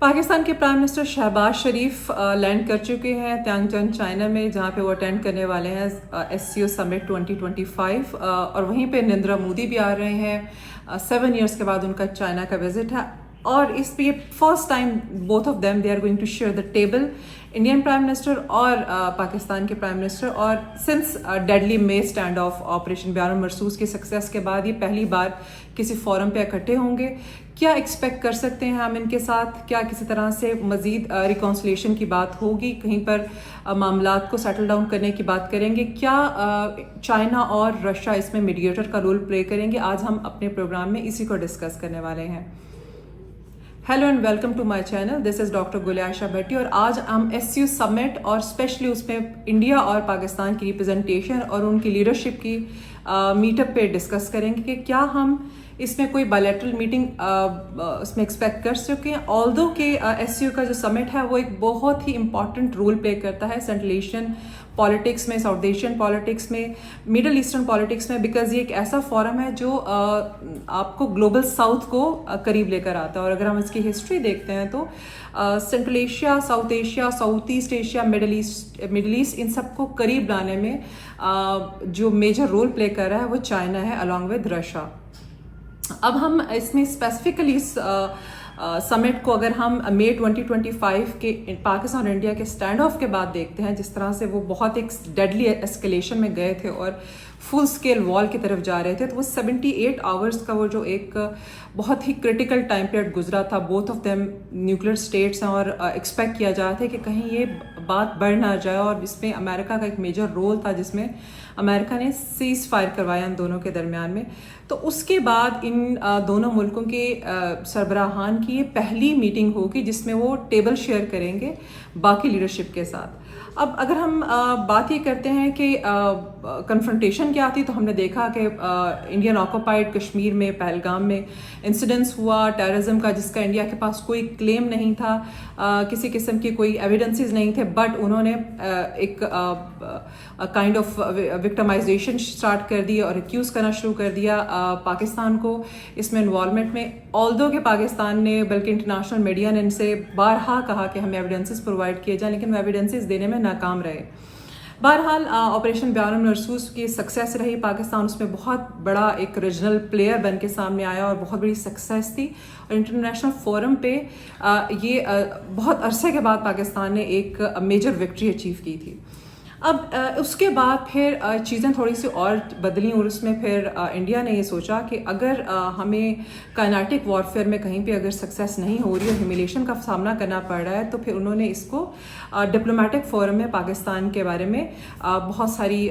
پاکستان کے prime minister Shahbaz شریف land کر چکے ہیں تیانگچن چائنا میں، جہاں پہ وہ اٹینڈ کرنے والے ہیں SCO سمٹ 2025، اور وہیں پہ نریندر مودی بھی آ رہے ہیں۔ 7 ایئرس کے بعد ان کا چائنا کا وزٹ ہے، اور اس پہ یہ first time both of them they are going to share the table, Indian prime minister اور پاکستان کے پرائم منسٹر۔ اور since deadly May standoff operation بیان المرصوص کی سکسیس کے بعد یہ پہلی بار کسی فورم پہ اکٹھے ہوں گے۔ کیا ایکسپیکٹ کر سکتے ہیں ہم ان کے ساتھ؟ کیا کسی طرح سے مزید ریکانسلیشن کی بات ہوگی؟ کہیں پر معاملات کو سیٹل ڈاؤن کرنے کی بات کریں گے؟ کیا چائنا اور رشیا اس میں میڈیٹر کا رول پلے کریں گے؟ آج ہم اپنے پروگرام میں اسی کو ڈسکس کرنے والے ہیں۔ Hello and welcome to my channel, this is doctor Gul Ayesha Bhatti, اور آج ہم SCO سمٹ اور اسپیشلی اس میں انڈیا اور پاکستان کی ریپرزنٹیشن اور ان کی لیڈرشپ کی میٹ اپ پہ ڈسکس کریں گے کہ کیا ہم اس میں کوئی بائلیٹرل میٹنگ اس میں ایکسپیکٹ کر سکیں۔ آلدو کہ SCO کا جو سمٹ ہے وہ ایک بہت ہی امپورٹنٹ رول پلے کرتا ہے سینٹرل ایشین پالیٹکس میں، ساؤتھ ایشین پالیٹکس میں، مڈل ایسٹرن پالیٹکس میں، بیکاز یہ ایک ایسا فورم ہے جو آپ کو گلوبل ساؤتھ کو قریب لے کر آتا ہے۔ اور اگر ہم اس کی ہسٹری دیکھتے ہیں تو central Asia, south Asia, south east Asia, middle east ان سب کو قریب لانے میں جو میجر رول پلے کر رہا ہے وہ چائنا ہے along with رشیا۔ اب ہم اس میں اسپیسیفکلی اس سمٹ کو اگر ہم مئی 2025 کے پاکستان اور انڈیا کے اسٹینڈ آف کے بعد دیکھتے ہیں، جس طرح سے وہ بہت ایک ڈیڈلی ایسکیلیشن میں گئے تھے اور فل اسکیل وار کی طرف جا رہے تھے، تو وہ 78 آورس کا وہ جو ایک بہت ہی کرٹیکل ٹائم پیریڈ گزرا تھا۔ Both of them nuclear states ہیں، اور ایکسپیکٹ کیا جا رہا تھا کہ کہیں یہ بات بڑھ نہ جائے، اور اس میں امریکہ کا ایک میجر رول تھا جس میں امریکہ نے سیز فائر کروایا ان دونوں کے درمیان میں۔ تو اس کے بعد ان دونوں ملکوں کے سربراہان کی یہ پہلی میٹنگ ہوگی جس میں وہ ٹیبل شیئر کریں گے باقی لیڈرشپ کے ساتھ۔ اب اگر ہم بات یہ کرتے ہیں کہ کنفرنٹیشن کیا تھی، تو ہم نے دیکھا کہ انڈین آکوپائڈ کشمیر میں پہلگام میں انسیڈنس ہوا ٹیررزم کا، جس کا انڈیا کے پاس کوئی کلیم نہیں تھا، کسی قسم کی کوئی ایویڈنسز نہیں تھے، بٹ انہوں نے ایک کائنڈ آف وکٹمائزیشن اسٹارٹ کر دی اور ایکیوز کرنا شروع کر دیا پاکستان کو اس میں انوالومنٹ میں۔ آلدو کہ پاکستان نے بلکہ انٹرنیشنل میڈیا نے ان سے بارہا کہا کہ ہمیں ایویڈنسز پرووائڈ کیے جائیں، لیکن وہ ایویڈنسز دینے میں ناکام رہے۔ بہرحال آپریشن بیان المرصوص کی سکسیس رہی، پاکستان اس میں بہت بڑا ایک ریجنل پلیئر بن کے سامنے آیا اور بہت بڑی سکسیس تھی، اور انٹرنیشنل فورم پہ یہ بہت عرصے کے بعد پاکستان نے ایک میجر وکٹری اچیو کی تھی۔ اب اس کے بعد پھر چیزیں تھوڑی سی اور بدلیں، اور اس میں پھر انڈیا نے یہ سوچا کہ اگر ہمیں کائنیٹک وارفیئر میں کہیں پہ اگر سکسیس نہیں ہو رہی اور ہیومیلیشن کا سامنا کرنا پڑ رہا ہے، تو پھر انہوں نے اس کو ڈپلومیٹک فورم میں پاکستان کے بارے میں بہت ساری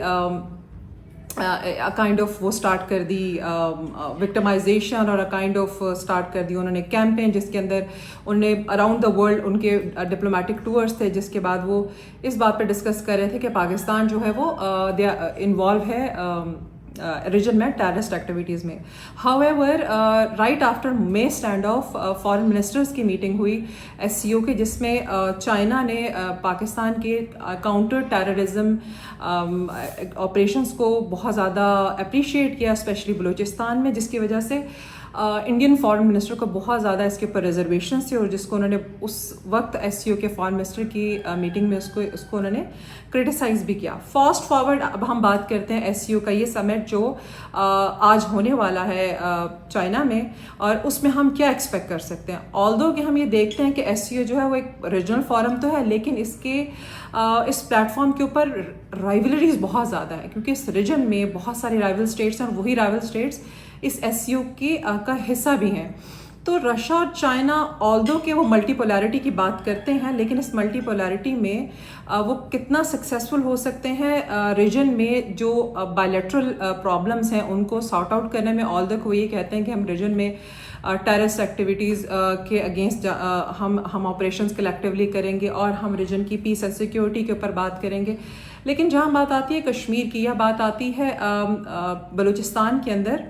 کائنڈ آف وہ اسٹارٹ کر دی وکٹمائزیشن، اور کائنڈ آف اسٹارٹ کر دی انہوں نے کیمپین، جس کے اندر انہوں نے اراؤنڈ دا ورلڈ ان کے ڈپلومیٹک ٹورس تھے، جس کے بعد وہ اس بات پہ ڈسکس کر رہے تھے کہ پاکستان جو ہے وہ انوالو ہے ریجن میں ٹیررسٹ ایکٹیویٹیز میں۔ How ever right after may stand of foreign ministers کی میٹنگ ہوئی SCO کی، جس میں چائنا نے پاکستان کے کاؤنٹر ٹیررزم آپریشنز کو بہت زیادہ اپریشیٹ کیا، اسپیشلی بلوچستان میں، جس کی وجہ سے انڈین فارن منسٹر کو بہت زیادہ اس کے اوپر ریزرویشنس تھے، اور جس کو انہوں نے اس وقت SCO کے فارن منسٹر کی میٹنگ میں اس کو انہوں نے کرٹیسائز بھی کیا۔ فاسٹ فارورڈ اب ہم بات کرتے ہیں SCO کا یہ سمٹ جو آج ہونے والا ہے چائنا میں، اور اس میں ہم کیا ایکسپیکٹ کر سکتے ہیں۔ آلدو کہ ہم یہ دیکھتے ہیں کہ SCO جو ہے وہ ایک ریجنل فورم تو ہے، لیکن اس پلیٹ فارم کے اوپر رائیولریز بہت زیادہ ہیں، کیونکہ اس ریجن میں بہت ساری رائیول اسٹیٹس ہیں، اور وہی رائیول اسٹیٹس اس SCO کا حصہ بھی ہیں۔ تو رشیا اور چائنا آلدو کہ وہ ملٹی پولیرٹی کی بات کرتے ہیں، لیکن اس ملٹی پولیرٹی میں وہ کتنا سکسیسفل ہو سکتے ہیں ریجن میں جو بائلیٹرل پرابلمس ہیں ان کو سارٹ آؤٹ کرنے میں۔ آلدو کہ وہ یہ کہتے ہیں کہ ہم ریجن میں ٹیررسٹ ایکٹیویٹیز کے اگینسٹ ہم آپریشنز کلیکٹیولی کریں گے، اور ہم ریجن کی پیس اینڈ سیکیورٹی کے اوپر بات کریں گے۔ لیکن جہاں بات آتی ہے کشمیر کی، یا بات آتی ہے بلوچستان کے اندر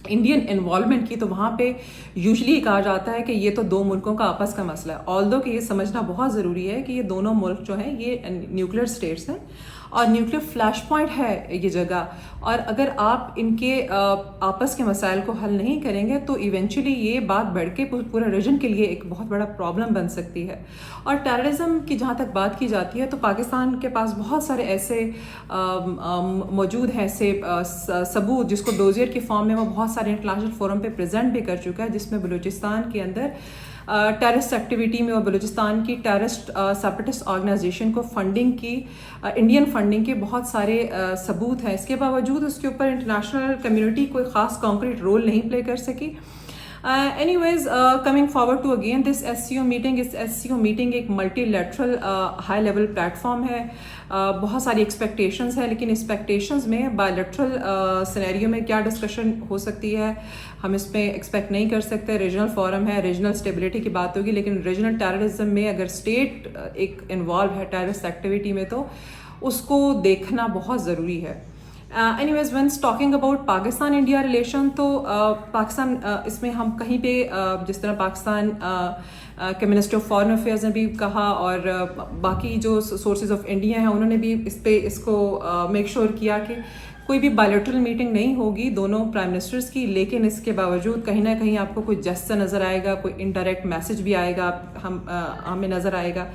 انڈین انوالومنٹ کی، تو وہاں پہ یوزلی کہا جاتا ہے کہ یہ تو دو ملکوں کا آپس کا مسئلہ ہے۔ آلدو کہ یہ سمجھنا بہت ضروری ہے کہ یہ دونوں ملک جو ہیں یہ نیوکلیر اسٹیٹس ہیں، اور نیوکلیر فلیش پوائنٹ ہے یہ جگہ، اور اگر آپ ان کے آپس کے مسائل کو حل نہیں کریں گے تو ایونچولی یہ بات بڑھ کے پورے ریجن کے لیے ایک بہت بڑا پرابلم بن سکتی ہے۔ اور ٹیررزم کی جہاں تک بات کی جاتی ہے تو پاکستان کے پاس بہت سارے ایسے موجود ہیں، ایسے ثبوت جس کو ڈوزیئر کی فارم میں وہ بہت سارے انٹرنیشنل فورم پہ پریزنٹ بھی کر چکا ہے، جس میں بلوچستان کے اندر ٹیررسٹ ایکٹیویٹی میں اور بلوچستان کی ٹیررسٹ سیپریٹسٹ آرگنائزیشن کو فنڈنگ کی، انڈین فنڈنگ کے بہت سارے ثبوت ہیں۔ اس کے باوجود اس کے اوپر انٹرنیشنل کمیونٹی کوئی خاص کانکریٹ رول نہیں پلے کر سکی۔ Anyways coming forward to again this SCO meeting, اس SCO میٹنگ ایک multilateral high level platform ہے، بہت ساری ایکسپیکٹیشنز ہیں، لیکن ایکسپیکٹیشنز میں بائی لیٹرل سینیریو میں کیا ڈسکشن ہو سکتی ہے ہم اس میں ایکسپیکٹ نہیں کر سکتے۔ ریجنل فورم ہے، ریجنل اسٹیبلٹی کی بات ہوگی، لیکن ریجنل ٹیررزم میں اگر اسٹیٹ ایک انوالو ہے ٹیررسٹ ایکٹیویٹی میں تو اس کو دیکھنا بہت ضروری ہے۔ Anyways Vance talking about Pakistan India relation, تو پاکستان اس میں ہم کہیں پہ جس طرح پاکستان کے منسٹر آف فارن افیئرز نے بھی کہا اور باقی جو سورسز آف انڈیا ہیں انہوں نے بھی اس کو میک شور کیا کہ کوئی بھی بائیلیٹرل میٹنگ نہیں ہوگی دونوں پرائم منسٹرز کی، لیکن اس کے باوجود کہیں نہ کہیں آپ کو کوئی جسچر نظر آئے گا، کوئی انڈائریکٹ میسج بھی آئے گا، ہمیں نظر آئے گا۔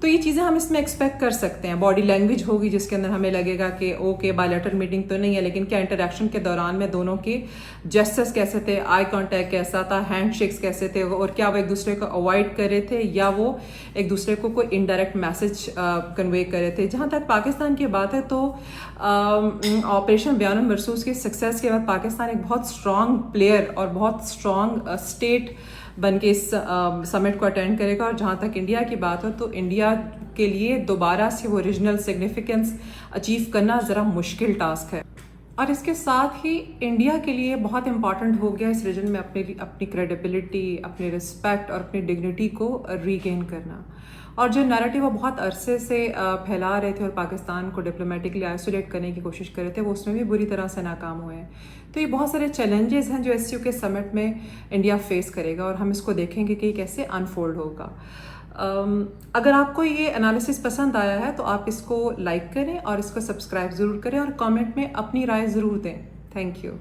تو یہ چیزیں ہم اس میں ایکسپیکٹ کر سکتے ہیں۔ باڈی لینگویج ہوگی جس کے اندر ہمیں لگے گا کہ اوکے بائیلیٹرل میٹنگ تو نہیں ہے، لیکن کیا انٹریکشن کے دوران میں دونوں کے جسچرز کیسے تھے، آئی کانٹیکٹ کیسا تھا، ہینڈ شیکس کیسے تھے، اور کیا وہ ایک دوسرے کو اوائڈ کر رہے تھے یا وہ ایک دوسرے کو کوئی انڈائریکٹ میسج کنوے کر رہے تھے۔ جہاں تک پاکستان کی بات ہے تو آپریشن بیان المرصوص کی سکسیس کے بعد پاکستان ایک بہت اسٹرانگ پلیئر اور بہت اسٹرانگ اسٹیٹ بن کے اس سمٹ کو اٹینڈ کرے گا۔ اور جہاں تک انڈیا کی بات ہو تو انڈیا کے لیے دوبارہ سے وہ ریجنل سگنیفیکنس اچیو کرنا ذرا مشکل ٹاسک ہے، اور اس کے ساتھ ہی انڈیا کے لیے بہت امپورٹنٹ ہو گیا اس ریجن میں اپنی کریڈیبلٹی، اپنی رسپیکٹ اور اپنی ڈگنیٹی کو ریگین کرنا۔ اور جو نیریٹو وہ بہت عرصے سے پھیلا رہے تھے اور پاکستان کو ڈپلومیٹکلی آئسولیٹ کرنے کی کوشش کر رہے تھے، وہ اس میں بھی بری طرح سے ناکام ہوئے ہیں۔ تو یہ بہت سارے چیلنجز ہیں جو SCO کے سمٹ میں انڈیا فیس کرے گا، اور ہم اس کو دیکھیں گے کہ یہ کیسے انفولڈ ہوگا۔ اگر آپ کو یہ انالیسس پسند آیا ہے تو آپ اس کو لائک کریں اور اس کو سبسکرائب ضرور کریں اور کامنٹ میں اپنی رائے ضرور دیں۔ Thank you.